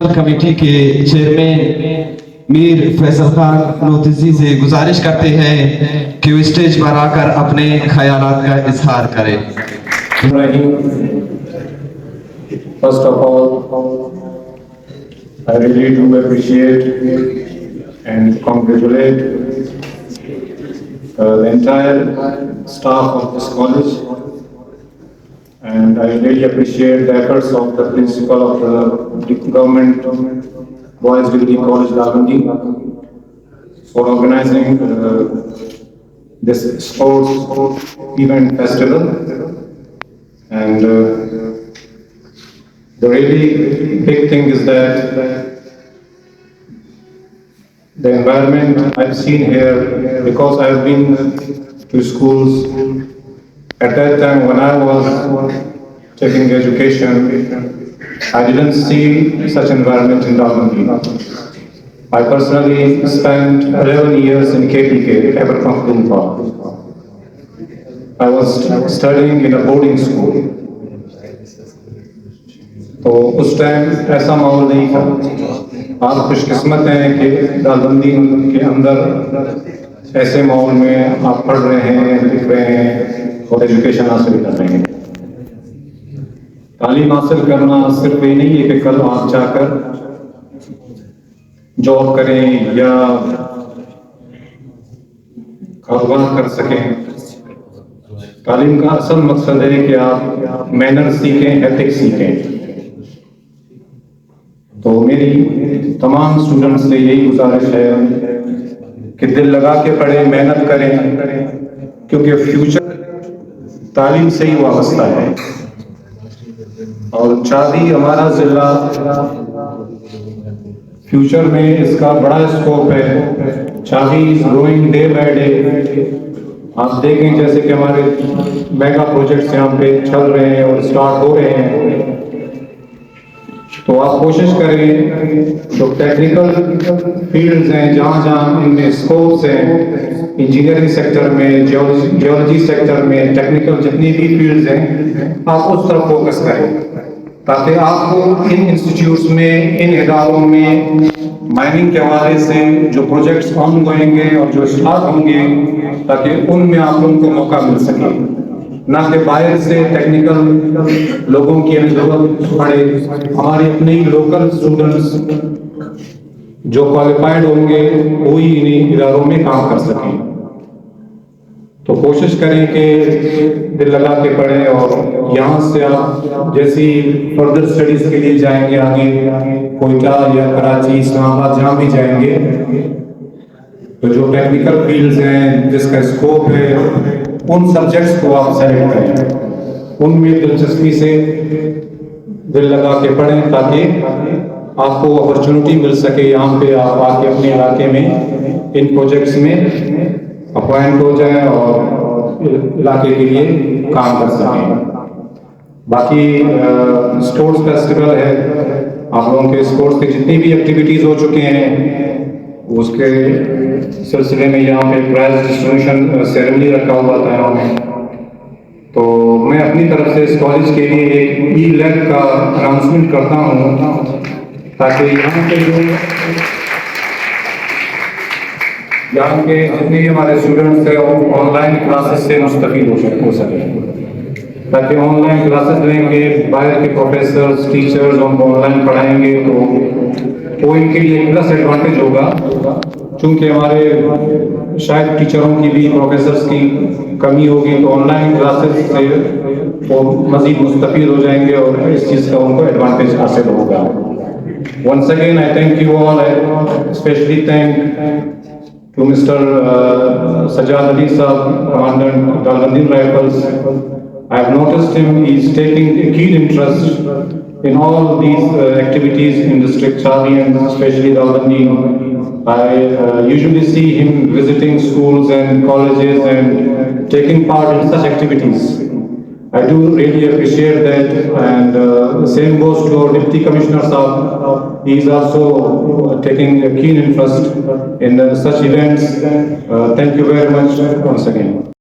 Committee کے chairman میر فیصل خان نوتیزئی سے گزارش کرتے ہیں کہ وہ اسٹیج پر آ کر اپنے خیالات کا اظہار کرے. First of all, I really do appreciate and congratulate the entire staff of this college, and I really appreciate the efforts of the principal of the government Boys Degree College Lavandi for organizing this sports event festival. And the really big thing is that the environment I've seen here, because I've been to schools at that time when I was taking education, I didn't see such environment in Lavandi. I personally spent 11 years in KPK, Khyber Pakhtunkhwa. I was studying in a boarding school. تو اس time ایسا ماحول نہیں تھا. آپ خوش قسمت ہیں کہ دالبندی کے اندر ایسے ماحول میں آپ پڑھ رہے ہیں, لکھ رہے ہیں اور ایجوکیشن حاصل کر رہے ہیں. تعلیم حاصل کرنا صرف یہ نہیں ہے کہ کل آپ جا کر جاب کریں یا کاروبار کر سکیں. تعلیم کا اصل مقصد ہے کہ آپ مینر سیکھیں, ایتھکس سیکھیں. تو میری تمام اسٹوڈنٹس سے یہی گزارش ہے کہ دل لگا کے پڑھیں, محنت کریں, کیونکہ فیوچر تعلیم سے ہی وابستہ ہے. اور چاندی ہمارا ضلع فیوچر میں اس کا بڑا اسکوپ ہے. چاندی is growing day by day. آپ دیکھیں جیسے کہ ہمارے میگا پروجیکٹس یہاں پہ چل رہے ہیں اور اسٹارٹ ہو رہے ہیں. تو آپ کوشش کریں جو ٹیکنیکل فیلڈز ہیں, جہاں جہاں ان میں اسکوپس ہیں, انجینئرنگ سیکٹر میں, جیولوجی سیکٹر میں, ٹیکنیکل جتنی بھی فیلڈز ہیں, آپ اس طرف فوکس کریں تاکہ آپ کو ان انسٹیٹیوٹس میں, ان اداروں میں مائننگ کے حوالے سے جو پروجیکٹس آن گوئیں گے اور جو اسٹارٹ ہوں گے, تاکہ ان میں آپ لوگوں کو موقع مل سکے, نہ کہ باہر سے ٹیکنیکل لوگوں کی ضرورت پڑے. ہماری اپنے لوکل اسٹوڈنٹس جو کوالیفائڈ ہوں گے وہی انہیں اداروں میں کام کر سکیں. تو کوشش کریں کہ دل لگا کے پڑھیں, اور یہاں سے آپ جیسی فردر اسٹڈیز کے لیے جائیں گے آگے کوئٹہ یا کراچی, اسلام آباد, جہاں بھی جائیں گے, تو جو ٹیکنیکل فیلڈز ہیں جس کا اسکوپ ہے ان سبجیکٹس کو آپ سیلیکٹ کریں, ان میں دلچسپی سے دل لگا کے پڑھیں تاکہ آپ کو اپرچونٹی مل سکے یہاں پہ آپ آ کے اپنے علاقے میں ان پروجیکٹس میں اپوائنٹ ہو جائیں اور علاقے کے لیے کام کر سکیں. باقی اسپورٹس فیسٹیول ہے, آپ لوگوں کے اسپورٹس کے جتنی بھی ایکٹیویٹیز ہو چکے ہیں اس کے سلسلے میں یہاں پہ پرائز ڈسٹریبیوشن سیریمنی رکھا ہوا تھا یہاں میں. تو میں اپنی طرف سے اس کالج کے لیے ایک ای لیب کا اناؤنسمنٹ کرتا ہوں تاکہ یہاں کے جتنے بھی ہمارے اسٹوڈنٹس ہیں وہ آن لائن کلاسز سے مستفید ہو سکیں, تاکہ آن لائن کلاسز لیں گے, باہر کے پروفیسرز, ٹیچرز ان کو آن لائن پڑھائیں گے تو وہ ان کے لیے پلس ایڈوانٹیج ہوگا. چونکہ ہمارے شاید ٹیچروں کی بھی, پروفیسرز کی کمی ہوگی, تو آن لائن کلاسز سے وہ مزید مستفید ہو جائیں گے اور اس چیز کا ان کو ایڈوانٹیج حاصل ہوگا. Once again, I thank you all. I especially thank to Mr. Sajjad Ali Saab, Commandant Dalbandi Rifles. I have noticed him, he is taking a keen interest in all these activities in district Chari and especially Dalbandi. I usually see him visiting schools and colleges and taking part in such activities. I do really appreciate that, and the same goes to our Deputy Commissioner Saab. He is also taking a keen interest in such events. Thank you very much once again.